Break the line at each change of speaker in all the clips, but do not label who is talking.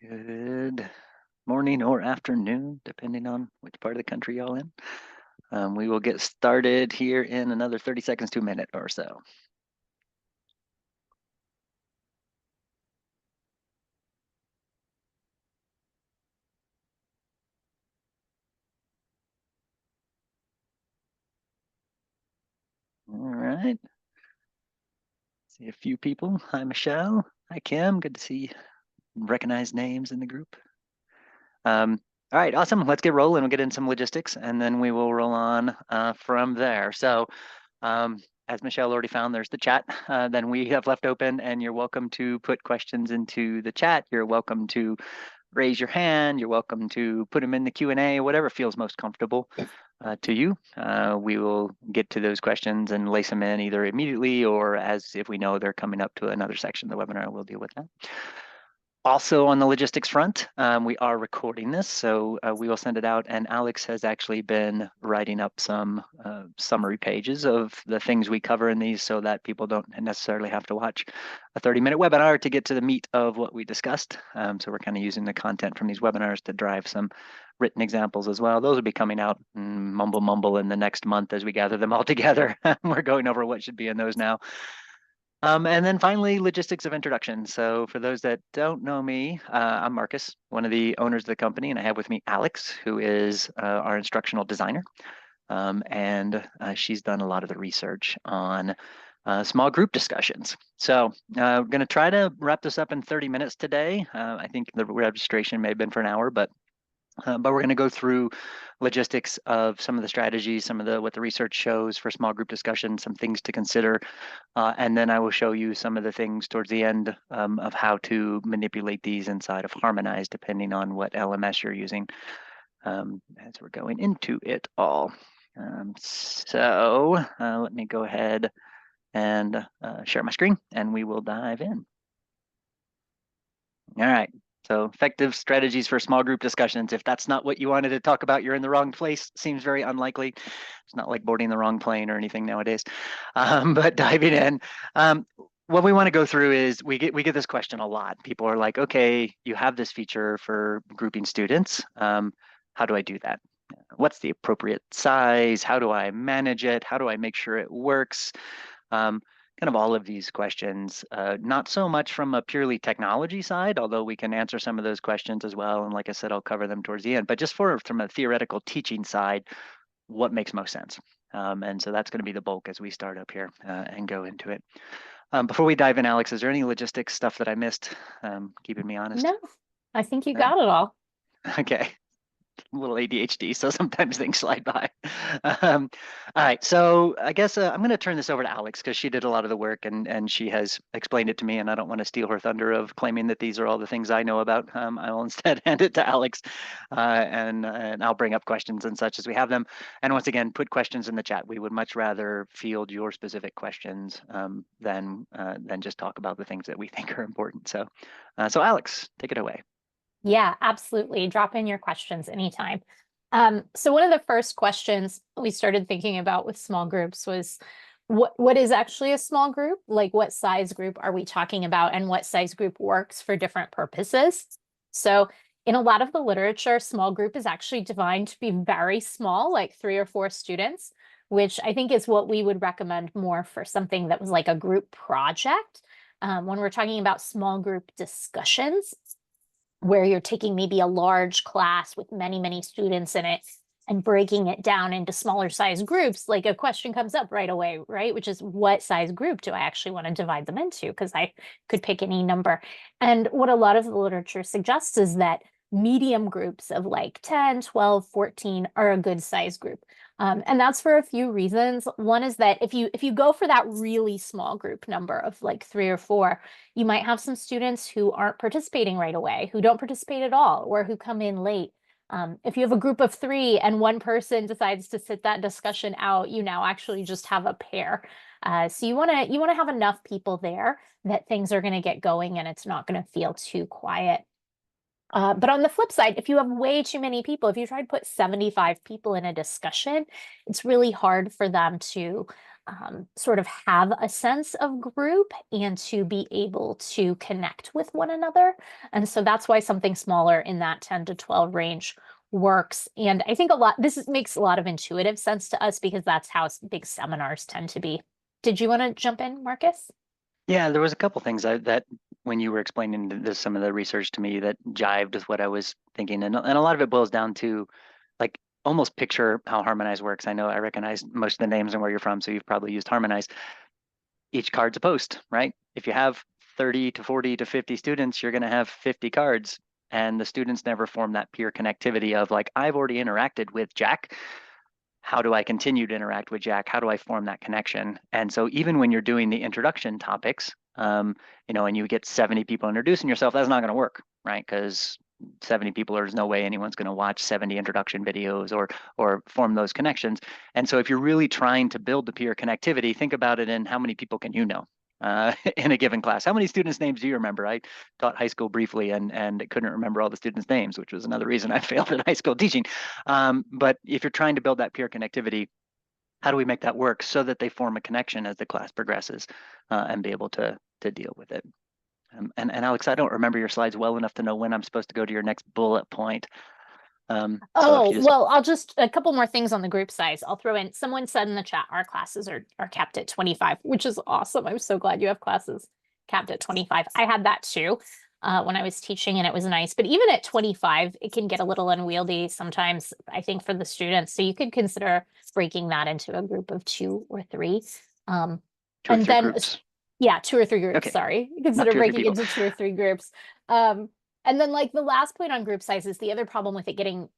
Good morning or afternoon, depending on which part of the country y'all in. We will get started here in another 30 seconds to a minute or so. All right. See a few people. Hi, Michelle. Hi, Kim. Good to see recognized names in the group. All right, awesome. Let's get rolling. We'll get in some logistics, and then we will roll on from there. So as Michelle already found, there's the chat. Then we have left open, and you're welcome to put questions into the chat. You're welcome to raise your hand. You're welcome to put them in the Q&A, whatever feels most comfortable to you. We will get to those questions and lace them in either immediately or as if we know they're coming up to another section of the webinar, we'll deal with that. Also on the logistics front, we are recording this, so we will send it out. And Alex has actually been writing up some summary pages of the things we cover in these so that people don't necessarily have to watch a 30-minute webinar to get to the meat of what we discussed. So we're kind of using the content from these webinars to drive some written examples as well. Those will be coming out mumble in the next month as we gather them all together. We're going over what should be in those now. And then finally, logistics of introduction. So for those that don't know me, I'm Marcus, one of the owners of the company, and I have with me Alex, who is our instructional designer. And she's done a lot of the research on small group discussions. So we're going to try to wrap this up in 30 minutes today. I think the registration may have been for an hour, but we're going to go through logistics of some of the strategies, some of what the research shows for small group discussion, some things to consider, and then I will show you some of the things towards the end of how to manipulate these inside of Harmonize, depending on what LMS you're using as we're going into it all. So let me go ahead and share my screen, and we will dive in. All right. So effective strategies for small group discussions. If that's not what you wanted to talk about, you're in the wrong place. Seems very unlikely. It's not like boarding the wrong plane or anything nowadays. But diving in, what we want to go through is we get this question a lot. People are like, okay, you have this feature for grouping students. How do I do that? What's the appropriate size? How do I manage it? How do I make sure it works? Kind of all of these questions, not so much from a purely technology side, although we can answer some of those questions as well. And like I said, I'll cover them towards the end, but just from a theoretical teaching side, what makes most sense? And so that's going to be the bulk as we start up here and go into it. Before we dive in, Alex, is there any logistics stuff that I missed? Keeping me honest.
No, I think you got it all.
Okay. A little ADHD, so sometimes things slide by. All right, so I guess I'm going to turn this over to Alex because she did a lot of the work and she has explained it to me, and I don't want to steal her thunder of claiming that these are all the things I know about. I will instead hand it to Alex, and I'll bring up questions and such as we have them. And once again, put questions in the chat. We would much rather field your specific questions than just talk about the things that we think are important. So Alex, take it away.
Yeah, absolutely. Drop in your questions anytime. So one of the first questions we started thinking about with small groups was what is actually a small group? Like what size group are we talking about, and what size group works for different purposes? So in a lot of the literature, small group is actually defined to be very small, like 3 or 4 students, which I think is what we would recommend more for something that was like a group project. When we're talking about small group discussions, where you're taking maybe a large class with many students in it and breaking it down into smaller size groups, like a question comes up right away, right? Which is, what size group do I actually want to divide them into? Because I could pick any number. And what a lot of the literature suggests is that medium groups of like 10, 12, 14 are a good size group. And that's for a few reasons. One is that if you go for that really small group number of like 3 or 4, you might have some students who aren't participating right away, who don't participate at all, or who come in late. If you have a group of 3 and one person decides to sit that discussion out, you now actually just have a pair. So you want to have enough people there that things are going to get going and it's not going to feel too quiet. But on the flip side, if you have way too many people, if you try to put 75 people in a discussion, it's really hard for them to sort of have a sense of group and to be able to connect with one another. And so that's why something smaller in that 10 to 12 range works. And I think makes a lot of intuitive sense to us because that's how big seminars tend to be. Did you want to jump in, Marcus?
Yeah, there was a couple things that when you were explaining some of the research to me that jived with what I was thinking, and a lot of it boils down to like almost picture how Harmonize works. I know I recognize most of the names and where you're from, so you've probably used Harmonize. Each card's a post, right? If you have 30 to 40 to 50 students, you're going to have 50 cards, and the students never form that peer connectivity of like, I've already interacted with Jack. How do I continue to interact with Jack? How do I form that connection? And so even when you're doing the introduction topics, and you get 70 people introducing yourself, that's not going to work, right? Because 70 people, there's no way anyone's going to watch 70 introduction videos or form those connections. And so if you're really trying to build the peer connectivity, think about it in how many people can you know in a given class. How many students' names do you remember? I taught high school briefly and couldn't remember all the students' names, which was another reason I failed at high school teaching. But if you're trying to build that peer connectivity, how do we make that work so that they form a connection as the class progresses and be able to deal with it? And Alex, I don't remember your slides well enough to know when I'm supposed to go to your next bullet point. So if
Oh,
you just
well, a couple more things on the group size. I'll throw in, someone said in the chat, our classes are capped at 25, which is awesome. I'm so glad you have classes capped at 25. I had that too when I was teaching and it was nice. But even at 25, it can get a little unwieldy sometimes, I think, for the students. So you could consider breaking that into a group of 2 or 3.
two or
And
three
then,
groups.
yeah, 2 or 3 groups,
Okay,
sorry.
not
Consider
two or three
breaking
people.
into 2 or 3 groups. Um, and then like the last point on group sizes, the other problem with it getting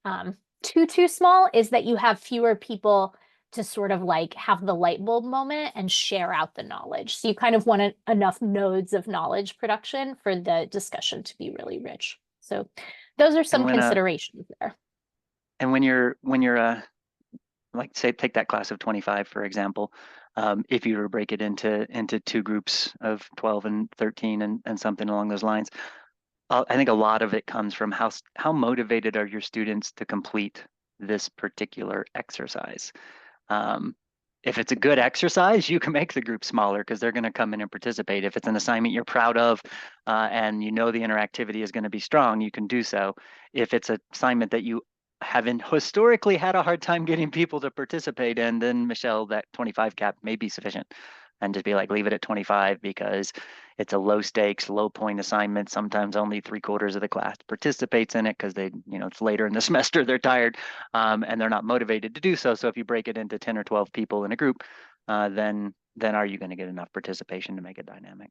too small is that you have fewer people to sort of like have the light bulb moment and share out the knowledge. So you kind of want enough nodes of knowledge production for the discussion to be really rich. So those are
And
some
when
considerations there.
when you're like say take that class of 25 for example, if you were to break it into two groups of 12 and 13 and something along those lines, I think a lot of it comes from how motivated are your students to complete this particular exercise. Um, if it's a good exercise, you can make the group smaller because they're going to come in and participate. If it's an assignment you're proud of and you know the interactivity is going to be strong, you can do so. If it's an assignment that you haven't historically had a hard time getting people to participate in, then Michelle, that 25 cap may be sufficient. And just be like, leave it at 25 because it's a low stakes, low point assignment. Sometimes only 3/4 of the class participates in it because it's later in the semester, they're tired, and they're not motivated to do so. So if you break it into 10 or 12 people in a group, then are you going to get enough participation to make it dynamic?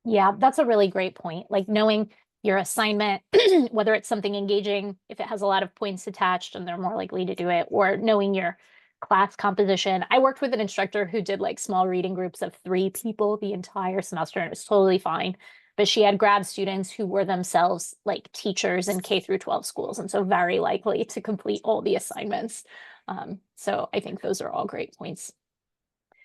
Yeah, that's a really great point. Like knowing your assignment, whether it's something engaging, if it has a lot of points attached and they're more likely to do it, or knowing your class composition. I worked with an instructor who did like small reading groups of 3 people the entire semester, and it was totally fine. But she had grad students who were themselves like teachers in K through 12 schools, and so very likely to complete all the assignments. So I think those are all great points.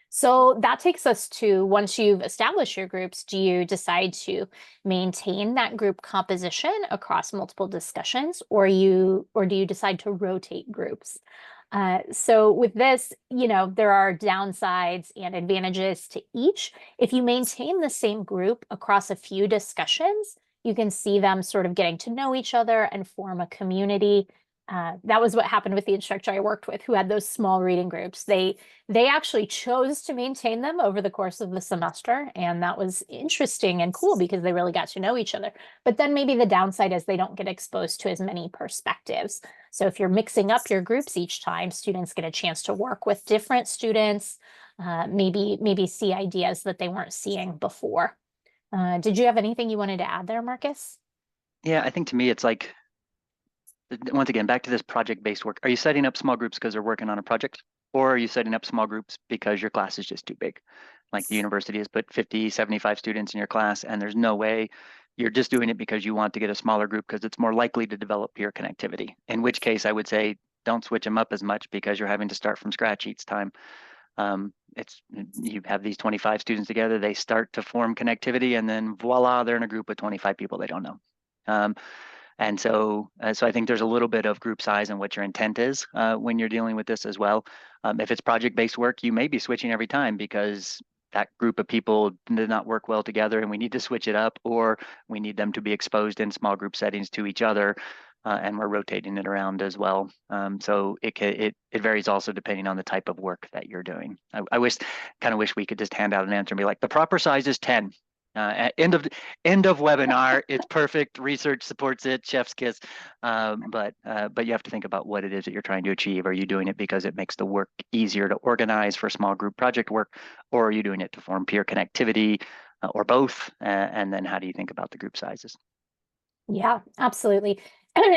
So that takes us to, once you've established your groups, do you decide to maintain that group composition across multiple discussions, or do you decide to rotate groups? So with this, there are downsides and advantages to each. If you maintain the same group across a few discussions, you can see them sort of getting to know each other and form a community. That was what happened with the instructor I worked with who had those small reading groups. They actually chose to maintain them over the course of the semester, and that was interesting and cool because they really got to know each other. But then maybe the downside is they don't get exposed to as many perspectives. So if you're mixing up your groups each time, students get a chance to work with different students, maybe see ideas that they weren't seeing before. Did you have anything you wanted to add there, Marcus?
Yeah, I think to me it's like, once again, back to this project-based work. Are you setting up small groups because they're working on a project? Or are you setting up small groups because your class is just too big? Like the university has put 50, 75 students in your class, and there's no way you're just doing it because you want to get a smaller group because it's more likely to develop peer connectivity. In which case, I would say don't switch them up as much because you're having to start from scratch each time. You have these 25 students together, they start to form connectivity, and then voila, they're in a group with 25 people they don't know. And so I think there's a little bit of group size and what your intent is when you're dealing with this as well. If it's project-based work, you may be switching every time because that group of people did not work well together and we need to switch it up, or we need them to be exposed in small group settings to each other. And we're rotating it around as well. So it varies also depending on the type of work that you're doing. I kind of wish we could just hand out an answer and be like, the proper size is 10. End of webinar. It's perfect. Research supports it. Chef's kiss. But you have to think about what it is that you're trying to achieve. Are you doing it because it makes the work easier to organize for small group project work, or are you doing it to form peer connectivity, or both? And then how do you think about the group sizes?
Yeah, absolutely.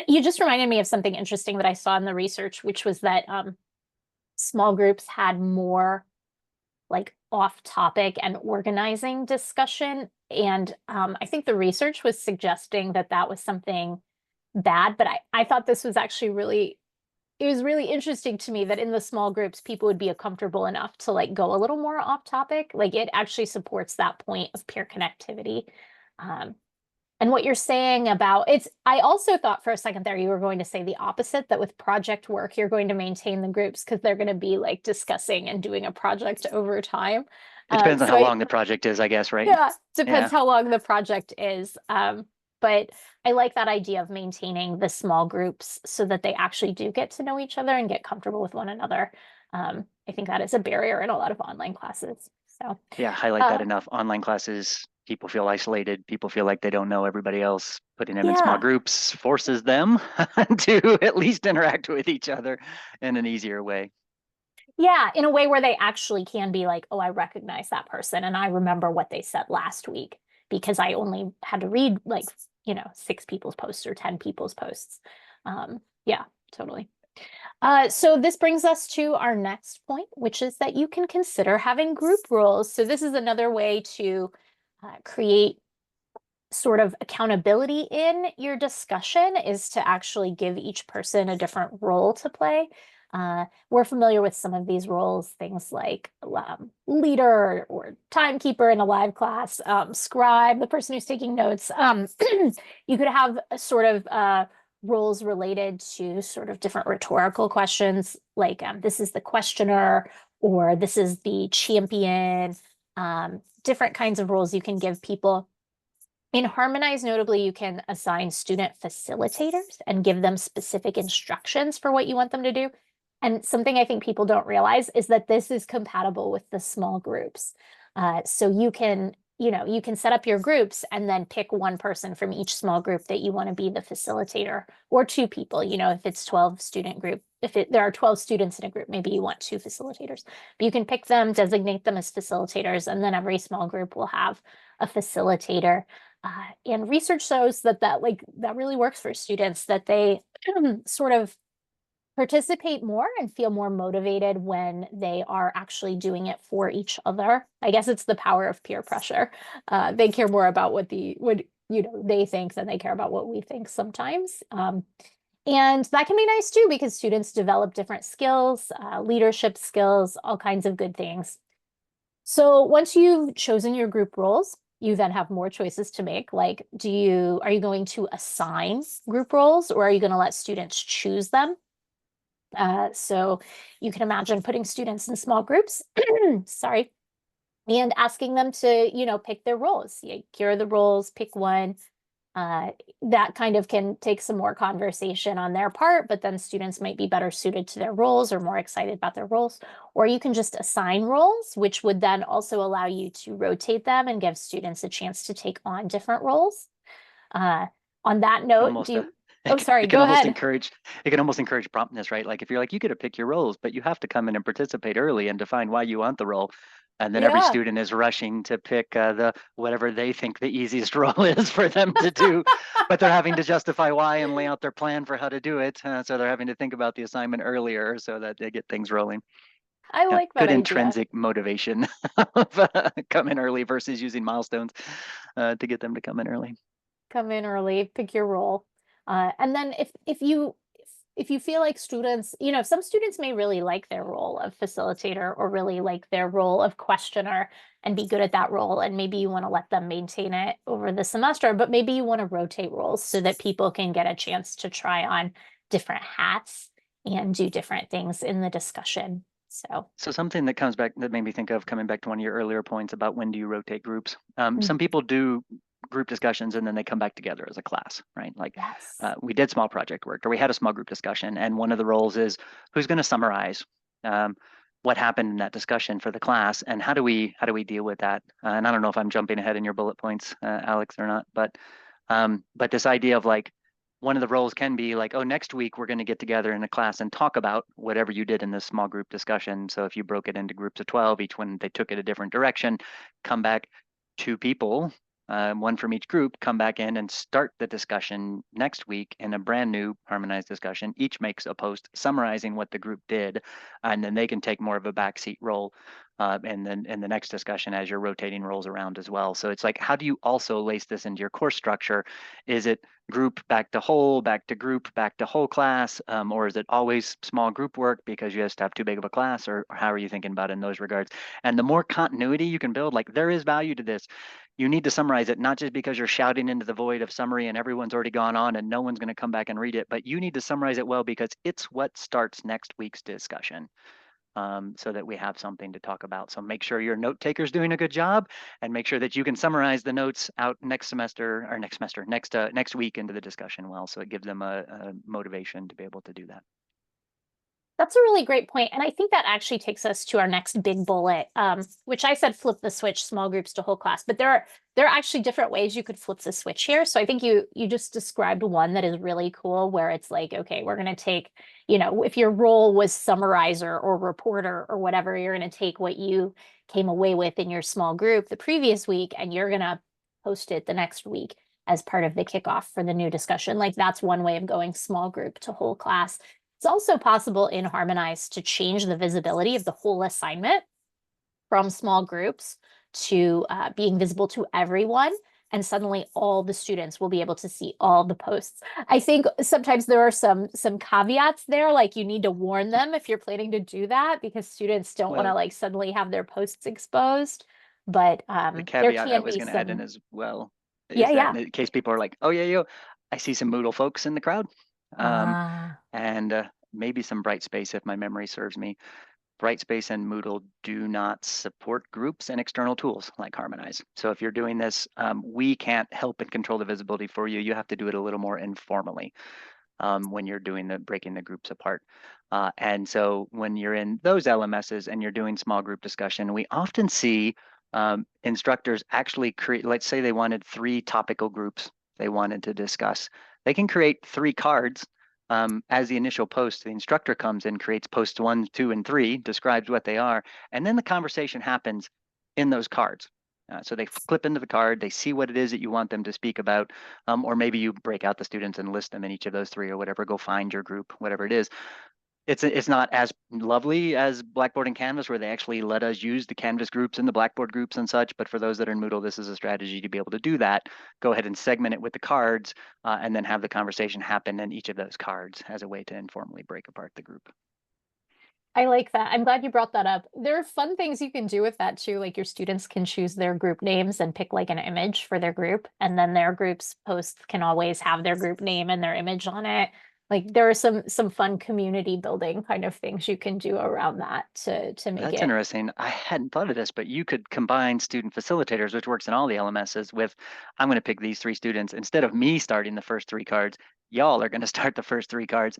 You just reminded me of something interesting that I saw in the research, which was that small groups had more like off-topic and organizing discussion. And I think the research was suggesting that that was something bad, but I thought this was actually really, it was really interesting to me that in the small groups, people would be comfortable enough to like go a little more off topic. Like it actually supports that point of peer connectivity. Um, and what you're saying about it's, I also thought for a second there you were going to say the opposite, that with project work, you're going to maintain the groups because they're going to be like discussing and doing a project over time.
It depends on
So
how
I,
long the project is, I guess, right?
yeah, depends
Yeah.
how long the project is. But I like that idea of maintaining the small groups so that they actually do get to know each other and get comfortable with one another. I think that is a barrier in a lot of online classes. So,
Yeah, highlight that
uh,
enough. Online classes, people feel isolated. People feel like they don't know everybody else. Putting them in small
yeah,
groups forces them to at least interact with each other in an easier way.
yeah, in a way where they actually can be like, oh, I recognize that person and I remember what they said last week because I only had to read like, 6 people's posts or 10 people's posts. Yeah, totally. So this brings us to our next point, which is that you can consider having group roles. So this is another way to create sort of accountability in your discussion, is to actually give each person a different role to play. We're familiar with some of these roles, things like leader or timekeeper in a live class, scribe, the person who's taking notes. You could have a sort of roles related to sort of different rhetorical questions, like this is the questioner or this is the champion. Different kinds of roles you can give people. In Harmonize, notably, you can assign student facilitators and give them specific instructions for what you want them to do. And something I think people don't realize is that this is compatible with the small groups. So you can set up your groups and then pick one person from each small group that you want to be the facilitator, or 2 people, if it's 12 student group, there are 12 students in a group, maybe you want 2 facilitators. But you can pick them, designate them as facilitators, and then every small group will have a facilitator. And research shows that really works for students, that they sort of participate more and feel more motivated when they are actually doing it for each other. I guess it's the power of peer pressure. They care more about what they think than they care about what we think sometimes. And that can be nice too, because students develop different skills, leadership skills, all kinds of good things. So once you've chosen your group roles, you then have more choices to make. Like, are you going to assign group roles, or are you going to let students choose them? So you can imagine putting students in small groups, sorry, and asking them to, pick their roles. Here are the roles, pick one. That kind of can take some more conversation on their part, but then students might be better suited to their roles or more excited about their roles. Or you can just assign roles, which would then also allow you to rotate them and give students a chance to take on different roles. Uh, on that
Can
note,
almost
oh, sorry,
it can
go
almost
ahead.
encourage promptness, right? Like if you're like, you get to pick your roles, but you have to come in and participate early and define why you want the role. And then every
Yeah.
student is rushing to pick the whatever they think the easiest role is for them to do, but they're having to justify why and lay out their plan for how to do it. So they're having to think about the assignment earlier so that they get things rolling.
I
Yeah,
like that
good
idea.
intrinsic motivation of come in early versus using milestones to get them to come in early.
Come in early, pick your role. And then if if you feel like students, some students may really like their role of facilitator or really like their role of questioner and be good at that role. And maybe you want to let them maintain it over the semester, but maybe you want to rotate roles so that people can get a chance to try on different hats and do different things in the discussion. So
something that comes back that made me think of coming back to one of your earlier points about when do you rotate groups.
mm,
Some people do group discussions and then they come back together as a class, right? Like
yes.
we did small project work or we had a small group discussion, and one of the roles is who's going to summarize what happened in that discussion for the class, and how do we deal with that? And I don't know if I'm jumping ahead in your bullet points, Alex, or not, but this idea of like one of the roles can be like, oh, next week we're going to get together in a class and talk about whatever you did in this small group discussion. So if you broke it into groups of 12, each one they took it a different direction, come back, two people, one from each group, come back in and start the discussion next week in a brand new harmonized discussion. Each makes a post summarizing what the group did, and then they can take more of a backseat role and then in the next discussion as you're rotating roles around as well. So it's like, how do you also lace this into your course structure? Is it group back to whole, back to group, back to whole class, or is it always small group work because you just have too big of a class, or how are you thinking about it in those regards? And the more continuity you can build, like there is value to this. You need to summarize it, not just because you're shouting into the void of summary and everyone's already gone on and no one's going to come back and read it, but you need to summarize it well because it's what starts next week's discussion. So that we have something to talk about. So make sure your note taker's doing a good job, and make sure that you can summarize the notes out next week into the discussion well. So it gives them a motivation to be able to do that.
That's a really great point. And I think that actually takes us to our next big bullet, which I said flip the switch, small groups to whole class. But there are actually different ways you could flip the switch here. So I think you just described one that is really cool, where it's like, okay, we're going to take, if your role was summarizer or reporter or whatever, you're going to take what you came away with in your small group the previous week and you're going to post it the next week as part of the kickoff for the new discussion. Like that's one way of going small group to whole class. It's also possible in Harmonize to change the visibility of the whole assignment from small groups to being visible to everyone. And suddenly all the students will be able to see all the posts. I think sometimes there are some caveats there, like you need to warn them if you're planning to do that, because students don't want to
Well,
like suddenly have their posts exposed. But
the
there
caveat I
can
was
be
going to add in
some,
as well
yeah,
is that
yeah.
in case people are like, oh yeah, yo, I see some Moodle folks in the crowd,
Ah,
and maybe some Brightspace if my memory serves me. Brightspace and Moodle do not support groups and external tools like Harmonize. So if you're doing this, we can't help and control the visibility for you. You have to do it a little more informally when you're doing the breaking the groups apart. And so when you're in those LMSs and you're doing small group discussion, we often see instructors actually create, let's say they wanted 3 topical groups they wanted to discuss. They can create 3 cards as the initial post. The instructor comes in, creates posts 1, 2, and 3, describes what they are, and then the conversation happens in those cards. So they clip into the card, they see what it is that you want them to speak about, or maybe you break out the students and list them in each of those 3 or whatever, go find your group, whatever it is. It's not as lovely as Blackboard and Canvas, where they actually let us use the Canvas groups and the Blackboard groups and such. But for those that are in Moodle, this is a strategy to be able to do that. Go ahead and segment it with the cards, and then have the conversation happen in each of those cards as a way to informally break apart the group.
I like that. I'm glad you brought that up. There are fun things you can do with that too. Like your students can choose their group names and pick like an image for their group, and then their group's posts can always have their group name and their image on it. Like there are some fun community building kind of things you can do around that to make
That's
it.
interesting. I hadn't thought of this, but you could combine student facilitators, which works in all the LMSs, with I'm going to pick these 3 students. Instead of me starting the first 3 cards, y'all are going to start the first 3 cards.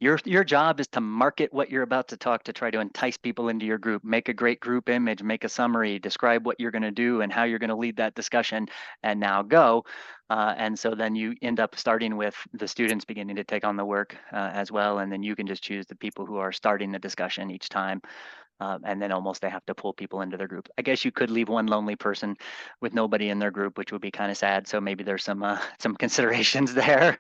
Your job is to market what you're about to talk, to try to entice people into your group, make a great group image, make a summary, describe what you're going to do and how you're going to lead that discussion, and now go. And so then you end up starting with the students beginning to take on the work as well. And then you can just choose the people who are starting the discussion each time. And then almost they have to pull people into their group. I guess you could leave one lonely person with nobody in their group, which would be kind of sad. So maybe there's some considerations there.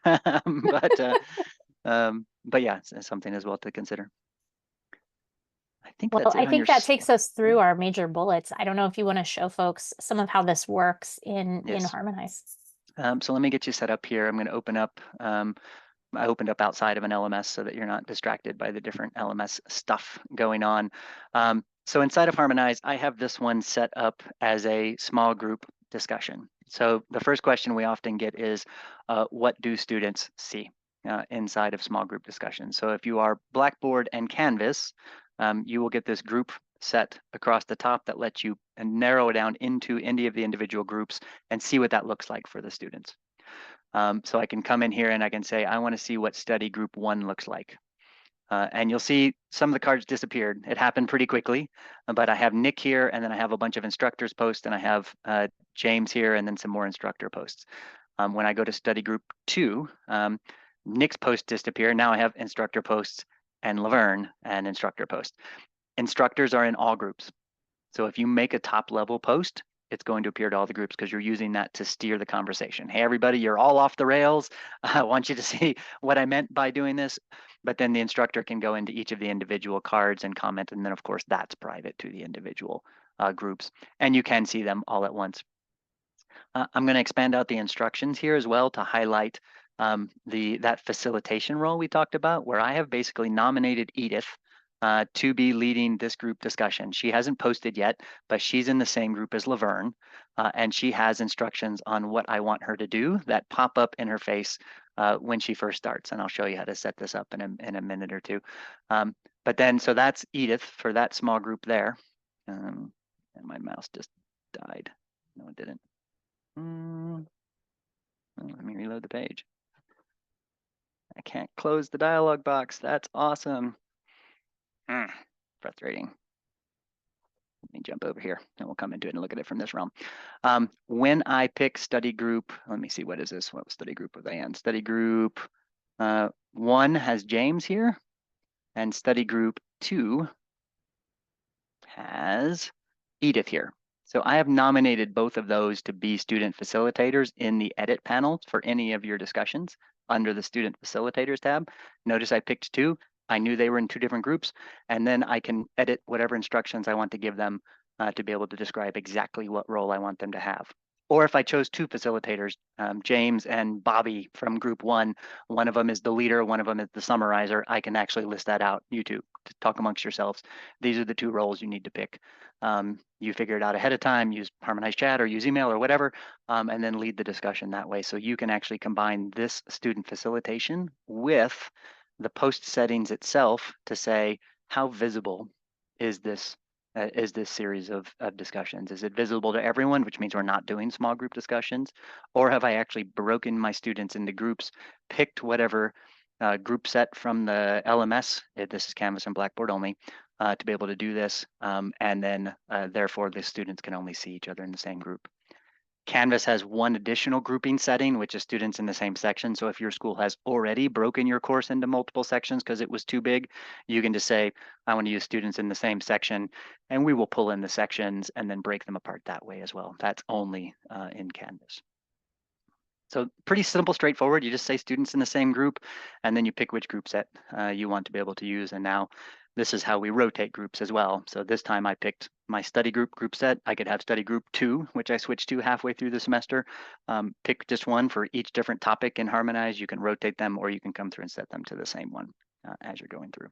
But yeah, it's something as well to consider. I think
Well,
that's it
I
on your
think that takes us
yeah.
through our major bullets. I don't know if you want to show folks some of how this works in
Yes.
Harmonize.
So let me get you set up here. I'm going to open up I opened up outside of an LMS so that you're not distracted by the different LMS stuff going on. So inside of Harmonize, I have this one set up as a small group discussion. So the first question we often get is, what do students see inside of small group discussions? So if you are Blackboard and Canvas, you will get this group set across the top that lets you narrow it down into any of the individual groups and see what that looks like for the students. So I can come in here and I can say, I want to see what study group 1 looks like. And you'll see some of the cards disappeared. It happened pretty quickly, but I have Nick here, and then I have a bunch of instructors posts, and I have James here, and then some more instructor posts. When I go to study group 2, Nick's posts disappear. Now I have instructor posts and Laverne and instructor posts. Instructors are in all groups. So if you make a top level post, it's going to appear to all the groups because you're using that to steer the conversation. Hey, everybody, you're all off the rails. I want you to see what I meant by doing this. But then the instructor can go into each of the individual cards and comment. And then, of course, that's private to the individual groups. And you can see them all at once. I'm going to expand out the instructions here as well to highlight that facilitation role we talked about, where I have basically nominated Edith to be leading this group discussion. She hasn't posted yet, but she's in the same group as Laverne, and she has instructions on what I want her to do that pop up in her face when she first starts. And I'll show you how to set this up in a minute or two. But then, so that's Edith for that small group there. And my mouse just died. No, it didn't. Let me reload the page. I can't close the dialog box. That's awesome. Frustrating. Let me jump over here and we'll come into it and look at it from this realm. When I pick study group, let me see, what is this? What study group was I in? Study group 1 has James here, and study group 2 has Edith here. So I have nominated both of those to be student facilitators in the edit panel for any of your discussions under the student facilitators tab. Notice I picked 2. I knew they were in 2 different groups, and then I can edit whatever instructions I want to give them to be able to describe exactly what role I want them to have. Or if I chose 2 facilitators, James and Bobby from group 1, one of them is the leader, one of them is the summarizer, I can actually list that out, you two, to talk amongst yourselves. These are the 2 roles you need to pick. You figure it out ahead of time, use Harmonize Chat or use email or whatever, and then lead the discussion that way. So you can actually combine this student facilitation with the post settings itself to say, how visible is this series of discussions? Is it visible to everyone, which means we're not doing small group discussions? Or have I actually broken my students into groups, picked whatever group set from the LMS, this is Canvas and Blackboard only, to be able to do this, and then therefore the students can only see each other in the same group. Canvas has one additional grouping setting, which is students in the same section. So if your school has already broken your course into multiple sections because it was too big, you can just say, I want to use students in the same section, and we will pull in the sections and then break them apart that way as well. That's only in Canvas. So pretty simple, straightforward. You just say students in the same group, and then you pick which group set you want to be able to use. And now this is how we rotate groups as well. So this time I picked my study group set. I could have study group 2, which I switched to halfway through the semester. Pick just one for each different topic in Harmonize. You can rotate them, or you can come through and set them to the same one as you're going through.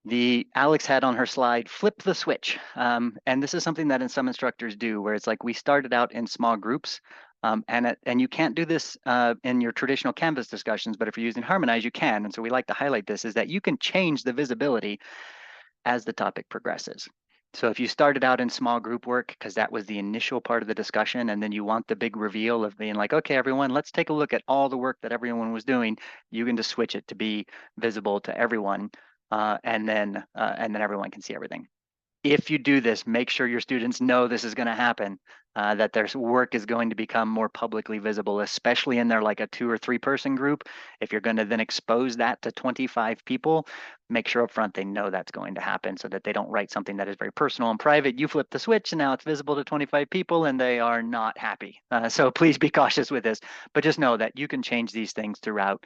The Alex had on her slide, flip the switch. And this is something that some instructors do, where it's like we started out in small groups, and you can't do this in your traditional Canvas discussions, but if you're using Harmonize, you can. And so we like to highlight this, is that you can change the visibility as the topic progresses. So if you started out in small group work, because that was the initial part of the discussion, and then you want the big reveal of being like, okay, everyone, let's take a look at all the work that everyone was doing, you can just switch it to be visible to everyone, and then everyone can see everything. If you do this, make sure your students know this is going to happen, that their work is going to become more publicly visible, especially in their like a 2 or 3 person group. If you're going to then expose that to 25 people, make sure up front they know that's going to happen so that they don't write something that is very personal and private. You flip the switch and now it's visible to 25 people and they are not happy. So please be cautious with this, but just know that you can change these things throughout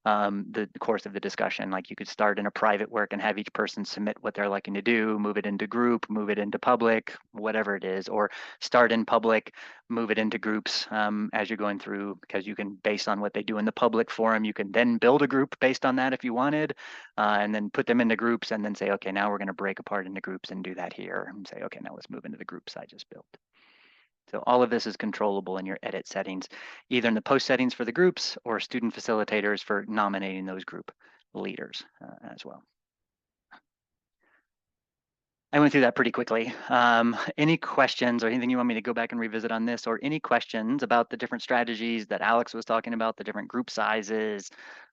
the course of the discussion. Like you could start in a private work and have each person submit what they're looking to do, move it into group, move it into public, whatever it is, or start in public, move it into groups as you're going through, because you can, based on what they do in the public forum, you can then build a group based on that if you wanted, and then put them into groups and then say, okay, now we're going to break apart into groups and do that here and say, okay, now let's move into the groups I just built. So all of this is controllable in your edit settings, either in the post settings for the groups or student facilitators for nominating those group leaders as well. I went through that pretty quickly. Any questions or anything you want me to go back and revisit on this, or any questions about the different strategies that Alex was talking about, the different group sizes,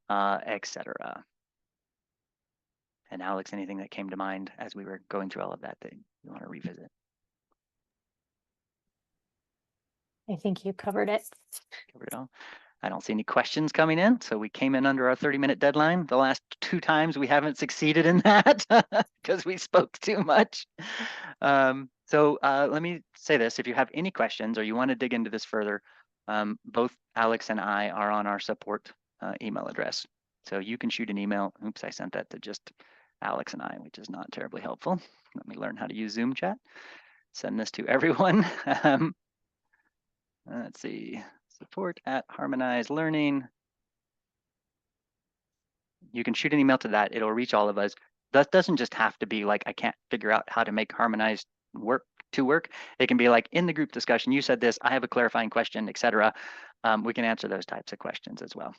etc. And Alex, anything that came to mind as we were going through all of that you want to revisit?
I think you covered it.
Covered it all. I don't see any questions coming in, so we came in under our 30-minute deadline. The last 2 times we haven't succeeded in that because we spoke too much. So let me say this. If you have any questions or you want to dig into this further, both Alex and I are on our support email address. So you can shoot an email. Oops, I sent that to just Alex and I, which is not terribly helpful. Let me learn how to use Zoom chat. Send this to everyone. Let's see. Support at Harmonize Learning. You can shoot an email to that. It'll reach all of us. That doesn't just have to be like, I can't figure out how to make Harmonize work. It can be like, in the group discussion, you said this, I have a clarifying question, etc. We can answer those types of questions as well.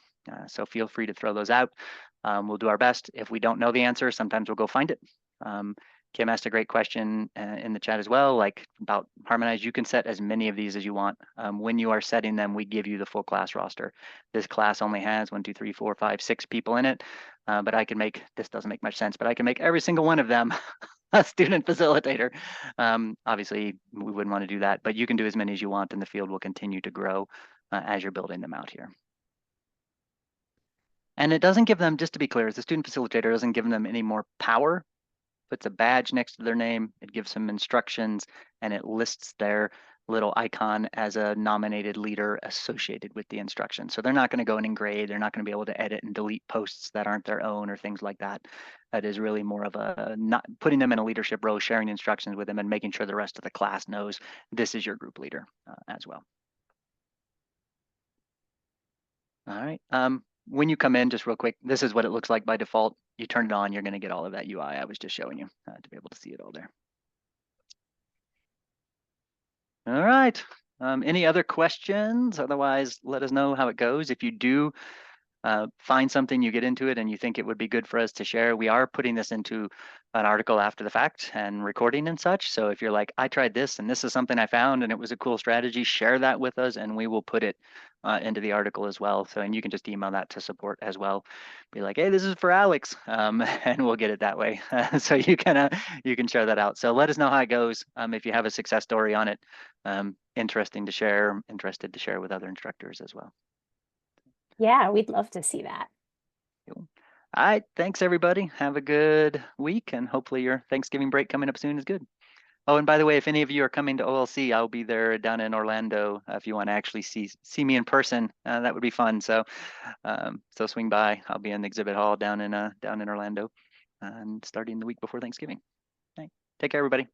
So feel free to throw those out. We'll do our best. If we don't know the answer, sometimes we'll go find it. Kim asked a great question in the chat as well, like about Harmonize. You can set as many of these as you want. When you are setting them, we give you the full class roster. This class only has 1, 2, 3, 4, 5, 6 people in it, but I can make, this doesn't make much sense, but I can make every single one of them a student facilitator. Obviously, we wouldn't want to do that, but you can do as many as you want, and the field will continue to grow as you're building them out here. And it doesn't give them, just to be clear, the student facilitator doesn't give them any more power. Puts a badge next to their name, it gives some instructions, and it lists their little icon as a nominated leader associated with the instruction. So they're not going to go in and grade, they're not going to be able to edit and delete posts that aren't their own or things like that. That is really more of a not putting them in a leadership role, sharing instructions with them and making sure the rest of the class knows this is your group leader as well. All right. When you come in, just real quick, this is what it looks like by default. You turn it on, you're going to get all of that UI I was just showing you to be able to see it all there. All right. Any other questions? Otherwise, let us know how it goes. If you do find something, you get into it and you think it would be good for us to share, we are putting this into an article after the fact and recording and such. So if you're like, I tried this and this is something I found and it was a cool strategy, share that with us and we will put it into the article as well. So, and you can just email that to support as well. Be like, hey, this is for Alex, and we'll get it that way. So you can share that out. So let us know how it goes. If you have a success story on it, interested to share with other instructors as well.
Yeah, we'd love to see that.
Cool. All right, thanks everybody. Have a good week, and hopefully your Thanksgiving break coming up soon is good. Oh, and by the way, if any of you are coming to OLC, I'll be there down in Orlando. If you want to actually see me in person, that would be fun. So, so swing by. I'll be in the exhibit hall down in Orlando, and starting the week before Thanksgiving. All right. Take care, everybody.